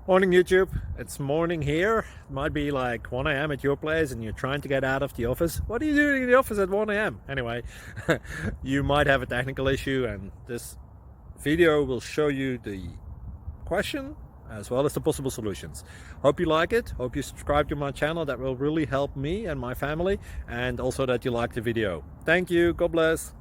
Morning YouTube, it's morning here. It might be like 1 a.m. at your place and you're trying to get out of the office. What are you doing in the office at 1 a.m.? Anyway, you might have a technical issue and this video will show you the question as well as the possible solutions. Hope you like it, hope you subscribe to my channel. That will really help me and my family, and also that you like the video. Thank you, God bless.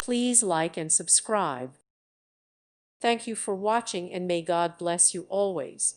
Please like and subscribe. Thank you for watching, and may God bless you always.